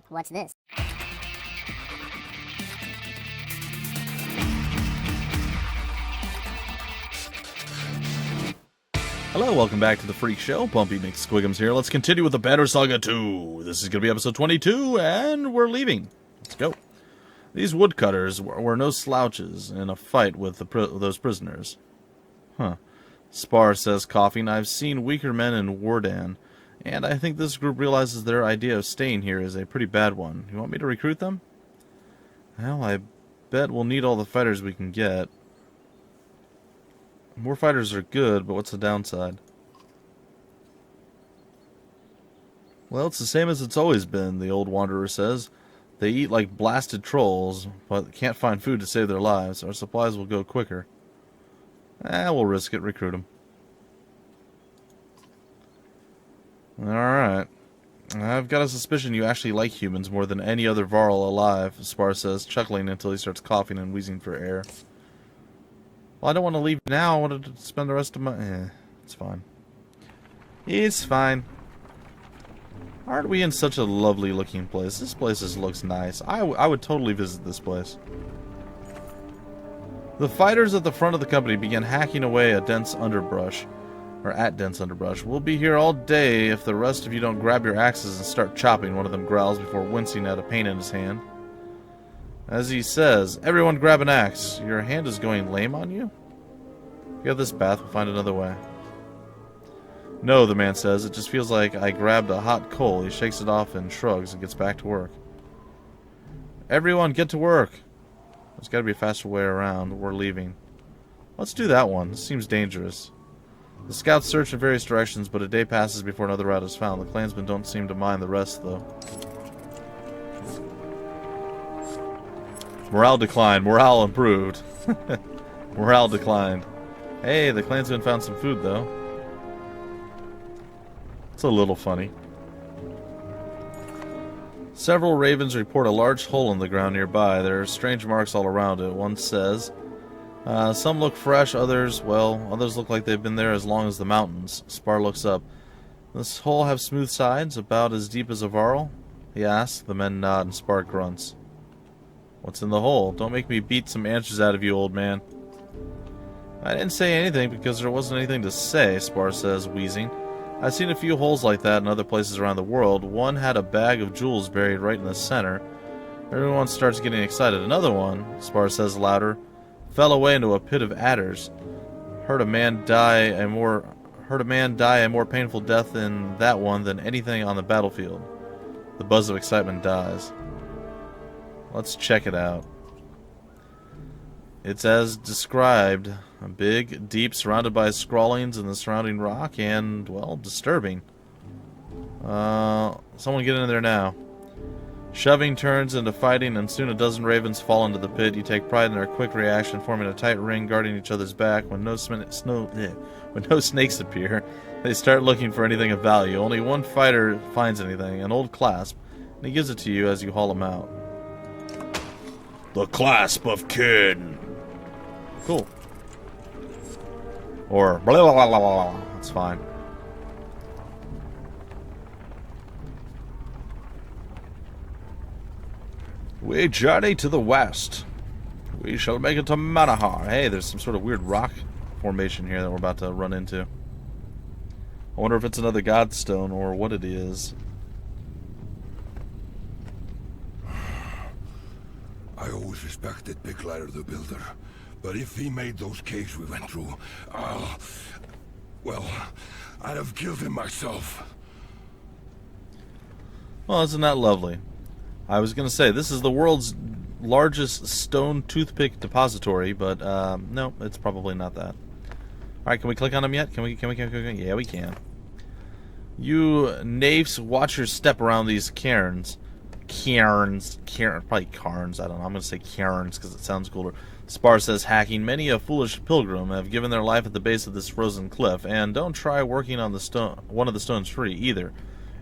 What's this? Hello, welcome back to the Freak Show. Bumpy McSquigums here. Let's continue with the Banner Saga 2. This is going to be episode 22, and we're leaving. Let's go. These woodcutters were no slouches in a fight with those prisoners. Spar says, coughing, I've seen weaker men in Wardan, and I think this group realizes their idea of staying here is a pretty bad one. You want me to recruit them? Well, I bet we'll need all the fighters we can get. More fighters are good, but what's the downside? Well, it's the same as it's always been, the old wanderer says. They eat like blasted trolls, but can't find food to save their lives. Our supplies will go quicker. We'll risk it. Recruit them. Alright. I've got a suspicion you actually like humans more than any other Varl alive, Spar says, chuckling until he starts coughing and wheezing for air. Well, I don't want to leave now. I wanted to spend the rest of my... it's fine. It's fine. Aren't we in such a lovely looking place? This place just looks nice. I would totally visit this place. The fighters at the front of the company began hacking away at dense underbrush. We'll be here all day if the rest of you don't grab your axes and start chopping, one of them growls before wincing at a pain in his hand. As he says, everyone grab an axe. Your hand is going lame on you? Get this bath, we'll find another way. No, the man says, it just feels like I grabbed a hot coal. He shakes it off and shrugs and gets back to work. Everyone, get to work. There's got to be a faster way around. We're leaving. Let's do that one. This seems dangerous. The scouts search in various directions, but a day passes before another route is found. The clansmen don't seem to mind the rest, though. Morale declined. Morale improved. Morale declined. Hey, the clansmen found some food, though. It's a little funny. Several ravens report a large hole in the ground nearby. There are strange marks all around it. One says, some look fresh, others look like they've been there as long as the mountains. Spar looks up. This hole have smooth sides, about as deep as a Varl? He asks. The men nod and Spar grunts. What's in the hole? Don't make me beat some answers out of you, old man. I didn't say anything because there wasn't anything to say, Spar says, wheezing. I've seen a few holes like that in other places around the world. One had a bag of jewels buried right in the center. Everyone starts getting excited. Another one, Spar says louder, fell away into a pit of adders. Heard a man die a more painful death in that one than anything on the battlefield. The buzz of excitement dies. Let's check it out. It's as described. Big, deep, surrounded by scrawlings in the surrounding rock, and, well, disturbing. Someone get in there now. Shoving turns into fighting, and soon a dozen ravens fall into the pit. You take pride in their quick reaction, forming a tight ring, guarding each other's back. When no snakes appear, they start looking for anything of value. Only one fighter finds anything, an old clasp, and he gives it to you as you haul him out. The clasp of kin. Cool. Or blah blah blah blah blah. That's fine. We journey to the west. We shall make it to Manahar. Hey, there's some sort of weird rock formation here that we're about to run into. I wonder if it's another godstone or what it is. I always respected Big Lighter the Builder, but if he made those caves we went through, I'd have killed him myself. Well, isn't that lovely? I was going to say, this is the world's largest stone toothpick depository, but no, it's probably not that. Alright, can we click on them yet? Can we? Yeah, we can. You knaves, watch your step around these cairns. Probably cairns, I don't know. I'm going to say cairns because it sounds cooler. Spar says, hacking, many a foolish pilgrim have given their life at the base of this frozen cliff, and don't try working on one of the stones free, either.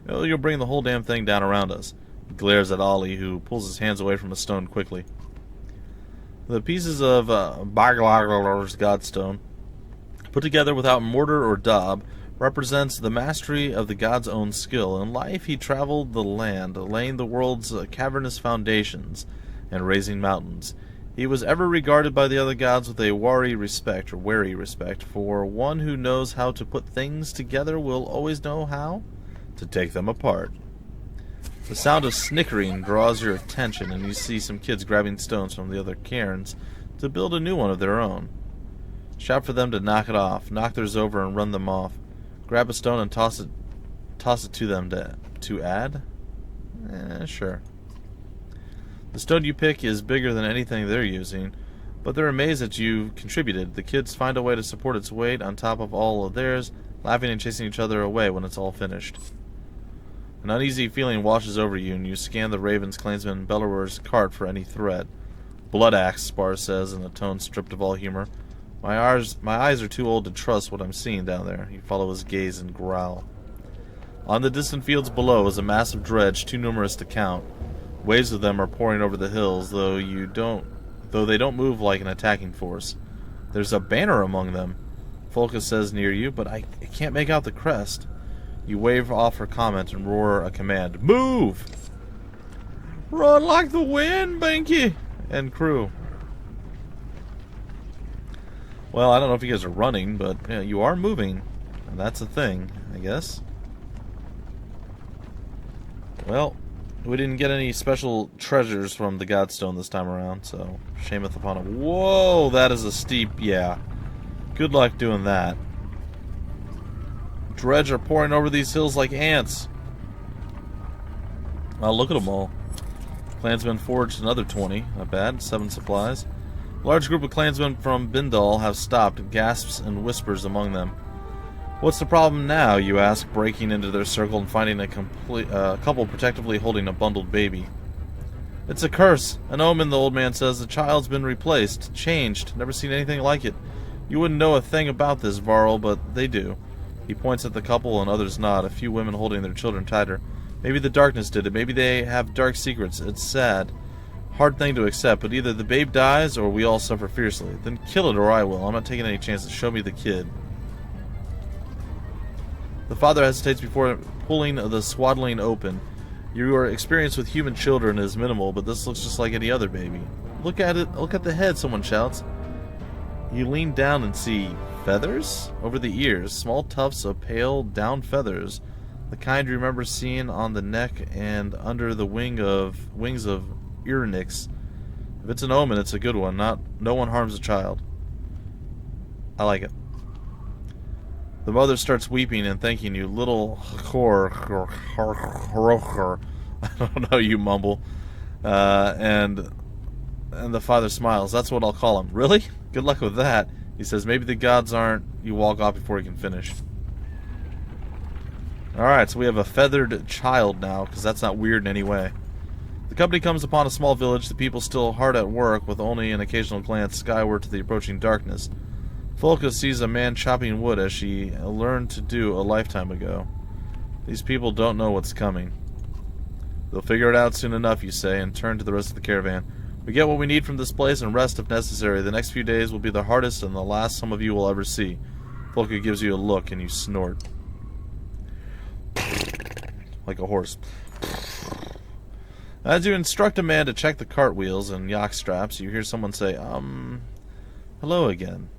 You'll bring the whole damn thing down around us. He glares at Ollie, who pulls his hands away from a stone quickly. The pieces of Baglar's godstone, put together without mortar or daub, represents the mastery of the god's own skill. In life, he traveled the land, laying the world's cavernous foundations and raising mountains. He was ever regarded by the other gods with a wary respect, for one who knows how to put things together will always know how to take them apart. The sound of snickering draws your attention, and you see some kids grabbing stones from the other cairns to build a new one of their own. Shout for them to knock it off, knock theirs over and run them off. Grab a stone and toss it to them to add? Sure. The stone you pick is bigger than anything they're using, but they're amazed that you contributed. The kids find a way to support its weight on top of all of theirs, laughing and chasing each other away when it's all finished. An uneasy feeling washes over you, and you scan the Raven's clansman Bellower's cart for any threat. Blood axe, Spar says in a tone stripped of all humor. My eyes are too old to trust what I'm seeing down there. You follow his gaze and growl. On the distant fields below is a massive dredge too numerous to count. Waves of them are pouring over the hills, though they don't move like an attacking force. There's a banner among them, Folka says near you, but I can't make out the crest. You wave off her comment and roar a command. Move! Run like the wind, Binky! And crew. Well, I don't know if you guys are running, but yeah, you are moving. And that's a thing, I guess. Well, we didn't get any special treasures from the Godstone this time around, so shameth upon it. Whoa, that is a steep, yeah. Good luck doing that. Dredge are pouring over these hills like ants. Oh, look at them all. Clansmen forged another 20. Not bad. 7 supplies. A large group of clansmen from Bindal have stopped, gasps and whispers among them. What's the problem now, you ask, breaking into their circle and finding a couple protectively holding a bundled baby. It's a curse. An omen, the old man says. The child's been replaced, changed. Never seen anything like it. You wouldn't know a thing about this, Varl, but they do. He points at the couple and others nod, a few women holding their children tighter. Maybe the darkness did it. Maybe they have dark secrets. It's sad. Hard thing to accept, but either the babe dies or we all suffer fiercely. Then kill it or I will. I'm not taking any chances. Show me the kid. The father hesitates before pulling the swaddling open. Your experience with human children is minimal, but this looks just like any other baby. Look at it. Look at the head, someone shouts. You lean down and see feathers over the ears, small tufts of pale down feathers, the kind you remember seeing on the neck and under the wings of Ironix. If it's an omen, it's a good one. No one harms a child. I like it. The mother starts weeping and thanking you. Little I don't know, you mumble. And the father smiles. That's what I'll call him. Really? Good luck with that. He says, maybe the gods aren't. You walk off before he can finish. Alright, so we have a feathered child now, because that's not weird in any way. The company comes upon a small village, the people still hard at work, with only an occasional glance skyward to the approaching darkness. Folka sees a man chopping wood as she learned to do a lifetime ago. These people don't know what's coming. They'll figure it out soon enough, you say, and turn to the rest of the caravan. We get what we need from this place and rest if necessary. The next few days will be the hardest and the last some of you will ever see. Folka gives you a look and you snort. Like a horse. As you instruct a man to check the cart wheels and yoke straps, you hear someone say, hello again.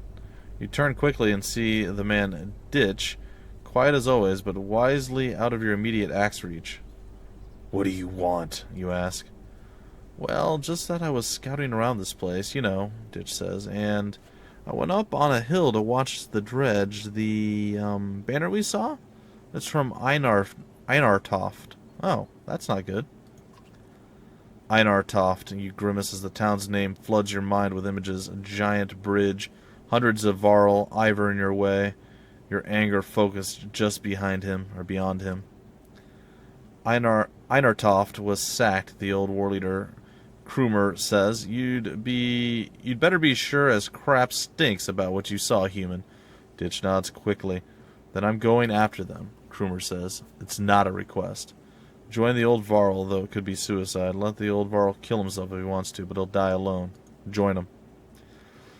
You turn quickly and see the man ditch, quiet as always, but wisely out of your immediate axe reach. What do you want? You ask. Well, just that I was scouting around this place, you know, Ditch says, and I went up on a hill to watch the dredge. The banner we saw? It's from Einartoft. Oh, that's not good. Einartoft, you grimace as the town's name floods your mind with images. A giant bridge, hundreds of Varl, Ivor in your way, your anger focused just behind him, or beyond him. Einartoft was sacked, the old war leader Krumer says. You'd better be sure as crap stinks about what you saw, human. Ditch nods quickly. Then I'm going after them, Krumer says. It's not a request. Join the old Varl, though it could be suicide. Let the old Varl kill himself if he wants to, but he'll die alone. Join him.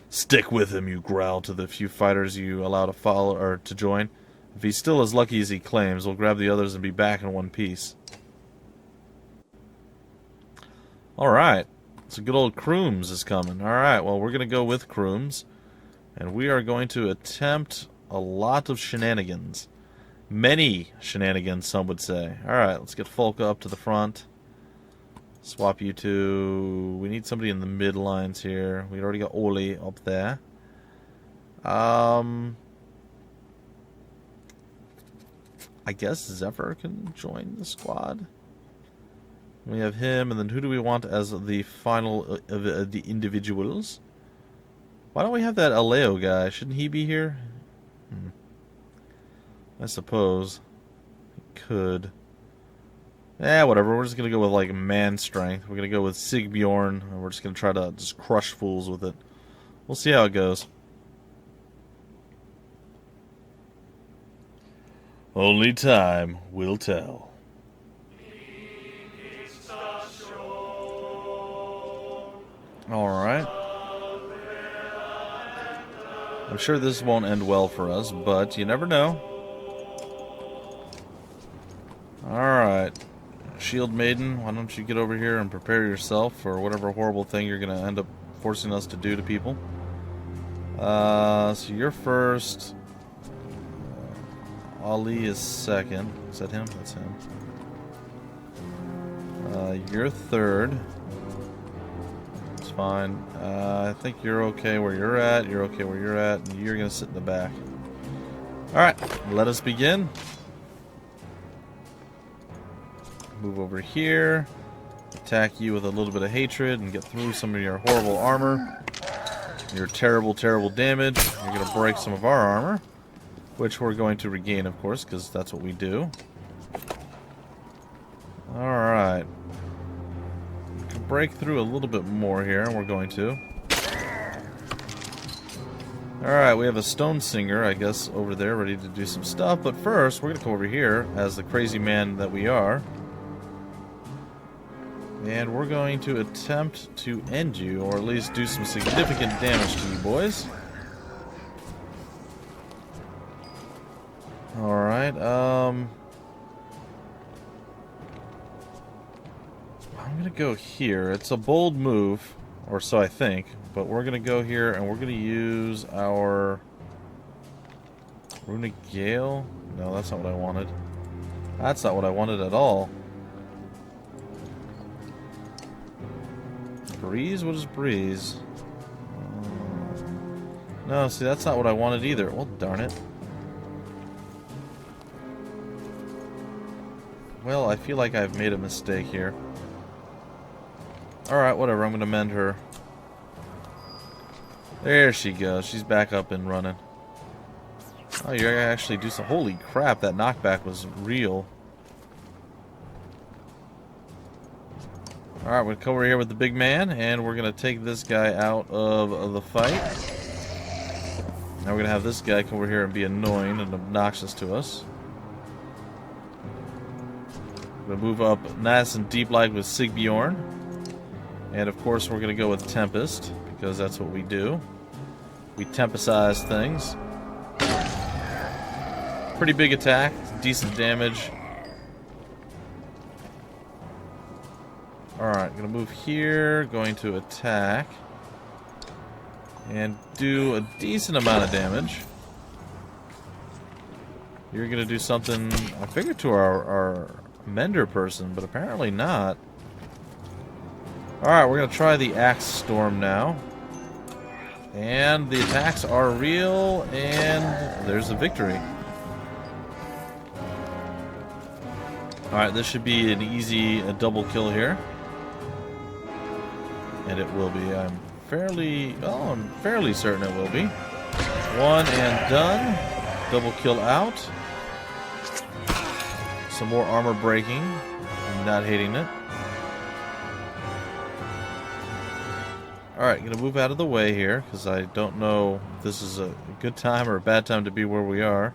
Stick with him, you growl to the few fighters you allow to follow or to join. If If he's still as lucky as he claims, we'll grab the others and be back in one piece. Alright. So good old Crooms is coming. Alright, well, we're going to go with Crooms. And we are going to attempt a lot of shenanigans. Many shenanigans, some would say. Alright, let's get Folka up to the front. Swap you to... We need somebody in the mid lines here. We already got Oli up there. I guess Zephyr can join the squad. We have him, and then who do we want as the final of the individuals? Why don't we have that Aleo guy? Shouldn't he be here? I suppose. He could. Whatever. We're just going to go with, like, man strength. We're going to go with Sigbjorn, and we're just going to try to just crush fools with it. We'll see how it goes. Only time will tell. Alright. I'm sure this won't end well for us, but you never know. Alright. Shield Maiden, why don't you get over here and prepare yourself for whatever horrible thing you're going to end up forcing us to do to people. So you're first. Ali is second. Is that him? That's him. You're third. It's fine. I think you're okay where you're at. You're okay where you're at. And you're going to sit in the back. Alright, let us begin. Move over here. Attack you with a little bit of hatred and get through some of your horrible armor. Your terrible, terrible damage. You're going to break some of our armor. Which we're going to regain, of course, because that's what we do. Alright. We can break through a little bit more here, and we're going to. Alright, we have a Stone Singer, I guess, over there, ready to do some stuff. But first, we're going to come over here, as the crazy man that we are. And we're going to attempt to end you, or at least do some significant damage to you boys. Alright, I'm gonna go here. It's a bold move, or so I think, but we're gonna go here and we're gonna use our Runic Gale? No, that's not what I wanted. That's not what I wanted at all. Breeze? What is breeze? No, see, that's not what I wanted either. Well, darn it. Well, I feel like I've made a mistake here. Alright, whatever. I'm going to mend her. There she goes. She's back up and running. Oh, you actually do some... Holy crap, that knockback was real. Alright, we're going to come over here with the big man, and we're going to take this guy out of the fight. Now we're going to have this guy come over here and be annoying and obnoxious to us. We're going to move up nice and deep like with Sigbjorn. And of course we're going to go with Tempest, because that's what we do. We tempestize things. Pretty big attack, decent damage. Alright, going to move here, going to attack. And do a decent amount of damage. You're going to do something, I figured, to our Mender person, but apparently not. Alright, we're going to try the Axe Storm now. And the attacks are real, and there's a victory. Alright, this should be an easy double kill here. And it will be. I'm fairly certain it will be. One and done. Double kill out. Some more armor breaking. I'm not hating it. Alright, gonna move out of the way here, because I don't know if this is a good time or a bad time to be where we are.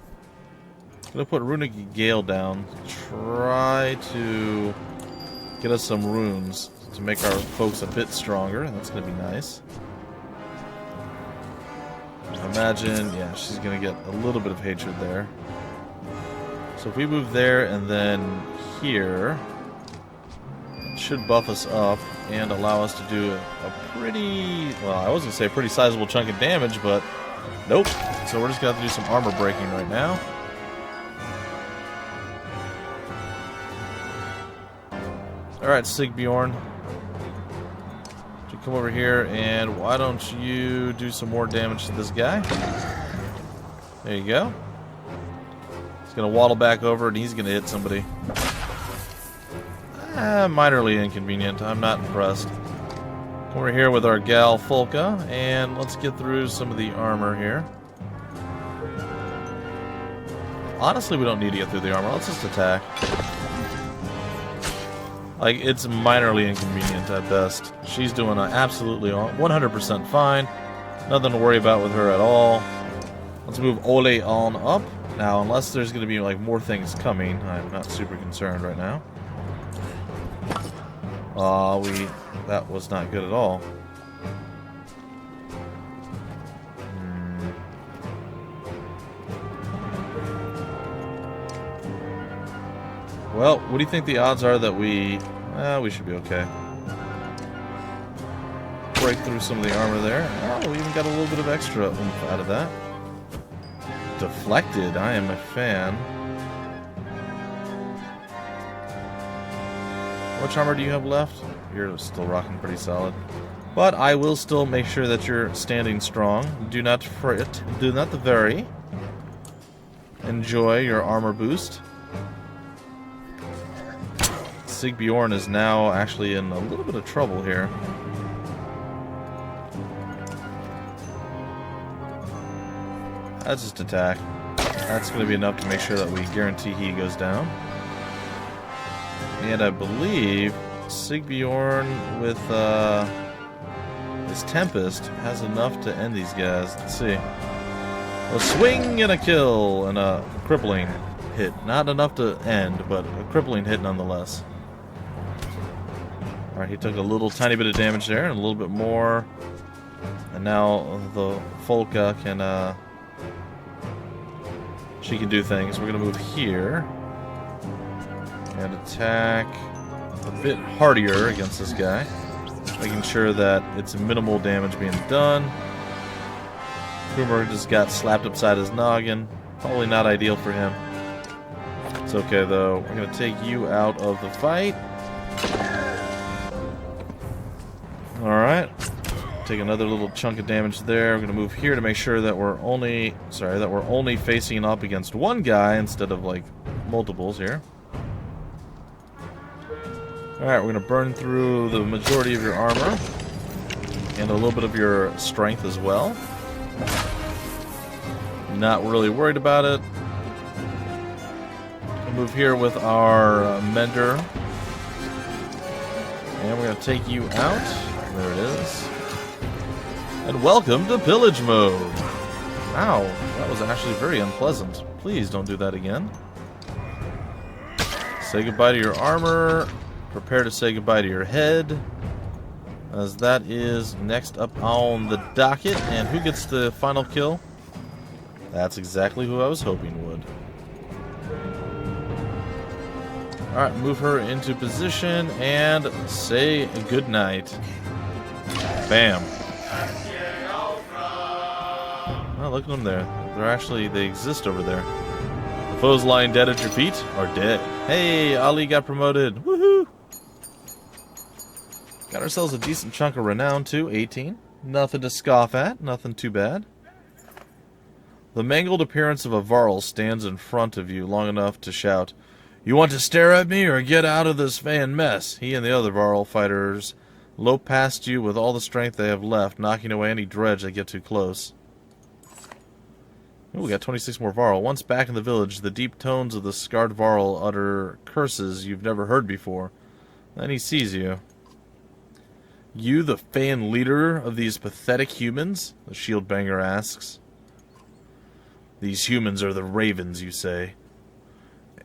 Gonna put Runic Gale down. Try to get us some runes to make our folks a bit stronger. That's gonna be nice. Imagine, yeah, she's gonna get a little bit of hatred there. So if we move there and then here, it should buff us up and allow us to do a pretty, well, I was going to say a pretty sizable chunk of damage, but nope. So we're just going to have to do some armor breaking right now. Alright, Sigbjorn. Come over here, and why don't you do some more damage to this guy? There you go. He's going to waddle back over, and he's going to hit somebody. Minorly inconvenient. I'm not impressed. Come over here with our gal Folka, and let's get through some of the armor here. Honestly, we don't need to get through the armor. Let's just attack. Like, it's minorly inconvenient at best. She's doing absolutely 100% fine. Nothing to worry about with her at all. Let's move Ole on up. Now, unless there's going to be, like, more things coming, I'm not super concerned right now. That was not good at all. Well, what do you think the odds are that we should be okay. Break through some of the armor there. Oh, we even got a little bit of extra oomph out of that. Deflected, I am a fan. How much armor do you have left? You're still rocking pretty solid. But I will still make sure that you're standing strong. Do not fret. Do not vary. Enjoy your armor boost. Sigbjorn is now actually in a little bit of trouble here. That's just attack. That's going to be enough to make sure that we guarantee he goes down. And I believe Sigbjorn with his Tempest has enough to end these guys. Let's see. A swing and a kill and a crippling hit. Not enough to end, but a crippling hit nonetheless. Alright, he took a little tiny bit of damage there, and a little bit more. And now the Folka can, she can do things. We're going to move here. And attack a bit hardier against this guy. Making sure that it's minimal damage being done. Boomer just got slapped upside his noggin. Probably not ideal for him. It's okay, though. We're going to take you out of the fight. Alright. Take another little chunk of damage there. We're going to move here to make sure that we're only facing up against one guy instead of like multiples here. Alright, we're going to burn through the majority of your armor and a little bit of your strength as well. Not really worried about it. We'll move here with our Mender. And we're going to take you out. There it is. And welcome to Pillage Mode. Wow, that was actually very unpleasant. Please don't do that again. Say goodbye to your armor. Prepare to say goodbye to your head. As that is next up on the docket. And who gets the final kill? That's exactly who I was hoping would. Alright, move her into position and say goodnight. Bam. Oh, look at them there. They exist over there. The foes lying dead at your feet are dead. Hey, Ali got promoted. Woohoo! Got ourselves a decent chunk of renown too, 18. Nothing to scoff at, nothing too bad. The mangled appearance of a Varl stands in front of you long enough to shout, "You want to stare at me or get out of this fan mess?" He and the other Varl fighters lope past you with all the strength they have left, knocking away any dredge that get too close. Ooh, we got 26 more Varl. Once back in the village, the deep tones of the scarred Varl utter curses you've never heard before. Then he sees you. You, the fan leader of these pathetic humans? The shield banger asks. These humans are the ravens, you say.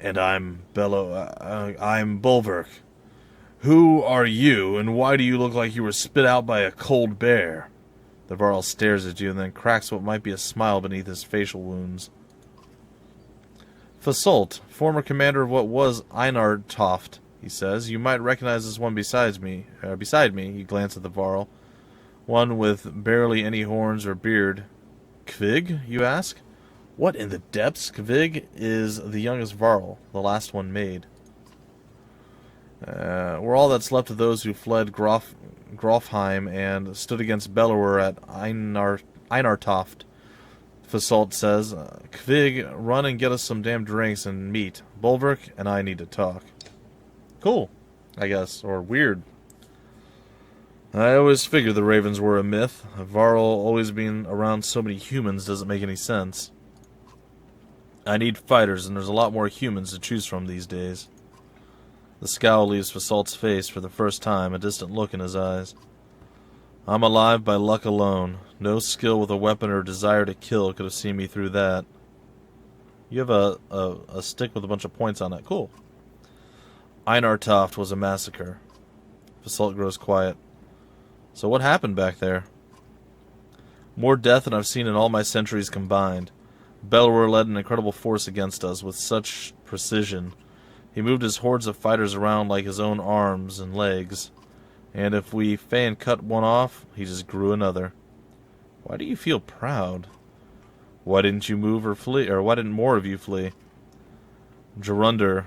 And I'm Bulwark. Who are you, and why do you look like you were spit out by a cold bear? The Varl stares at you and then cracks what might be a smile beneath his facial wounds. Fasolt, former commander of what was Einartoft, he says. You might recognize this one beside me. He glanced at the Varl. One with barely any horns or beard. Kvig, you ask? What in the depths? Kvig is the youngest Varl, the last one made. We're all that's left of those who fled Grofheim and stood against Bellower at Einartoft. Fasolt says, Kvig, run and get us some damn drinks and meat. Bulwark and I need to talk. Cool, I guess, or weird. I always figured the Ravens were a myth. Varl always being around so many humans doesn't make any sense. I need fighters, and there's a lot more humans to choose from these days. The scowl leaves Fasolt's face for the first time, a distant look in his eyes. I'm alive by luck alone. No skill with a weapon or desire to kill could have seen me through that. You have a stick with a bunch of points on it. Cool. Einartoft was a massacre. Fasolt grows quiet. So what happened back there? More death than I've seen in all my centuries combined. Bellower led an incredible force against us with such precision. He moved his hordes of fighters around like his own arms and legs. And if we fan cut one off, he just grew another. Why do you feel proud? Why didn't you move or flee, or why didn't more of you flee? Jorundur,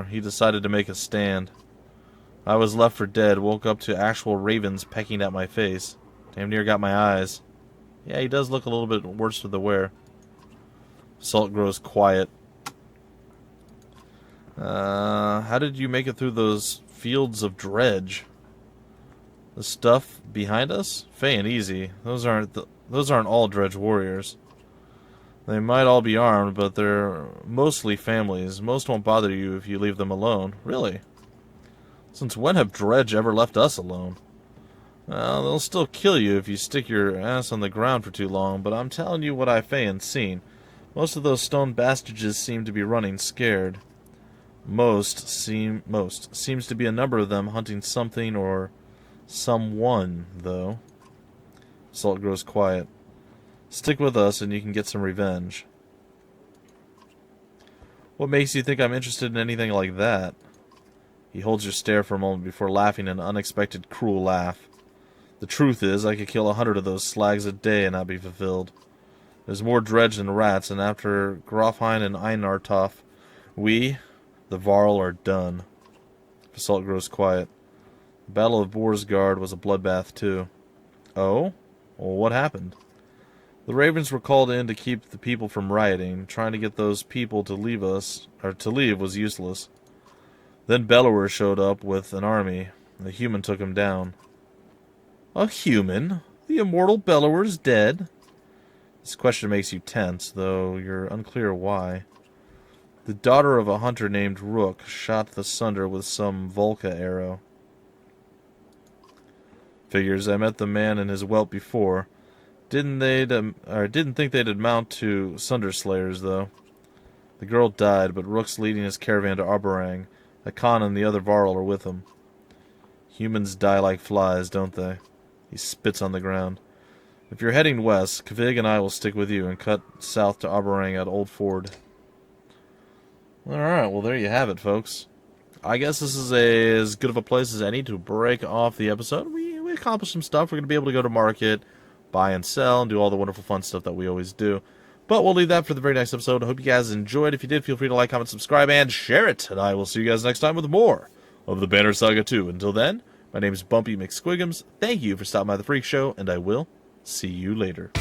he decided to make a stand. I was left for dead, woke up to actual ravens pecking at my face. Damn near got my eyes. Yeah, he does look a little bit worse for the wear. Salt grows quiet. How did you make it through those fields of Dredge? The stuff behind us? Fey and easy. Those aren't all Dredge warriors. They might all be armed, but they're mostly families. Most won't bother you if you leave them alone. Really? Since when have Dredge ever left us alone? Well, they'll still kill you if you stick your ass on the ground for too long, but I'm telling you what I've seen. Most of those stone bastards seem to be running scared. Seems to be a number of them hunting something or someone, though. Salt grows quiet. Stick with us and you can get some revenge. What makes you think I'm interested in anything like that? He holds your stare for a moment before laughing an unexpected, cruel laugh. The truth is, I could kill 100 of those slags a day and not be fulfilled. There's more Dredge than rats, and after Grofheim and Einartoft, we, the Varl, are done. Fasolt grows quiet. The Battle of Borsgard was a bloodbath, too. Oh? Well, what happened? The Ravens were called in to keep the people from rioting. Trying to get those people to leave was useless. Then Bellower showed up with an army. The human took him down. A human? The immortal Bellower's dead? This question makes you tense, though you're unclear why. The daughter of a hunter named Rook shot the sunder with some Volca arrow. Figures, I met the man and his whelp before. Didn't think they'd amount to sunder slayers, though. The girl died, but Rook's leading his caravan to Arborang. Akan and the other Varl are with him. Humans die like flies, don't they? He spits on the ground. If you're heading west, Kvig and I will stick with you and cut south to Arborang at Old Ford. Alright, well there you have it, folks. I guess this is as good of a place as any to break off the episode. We accomplished some stuff. We're going to be able to go to market, buy and sell, and do all the wonderful fun stuff that we always do. But we'll leave that for the very next episode. I hope you guys enjoyed. If you did, feel free to like, comment, subscribe, and share it. And I will see you guys next time with more of the Banner Saga 2. Until then, my name is Bumpy McSquigums. Thank you for stopping by the Freak Show, and I will see you later.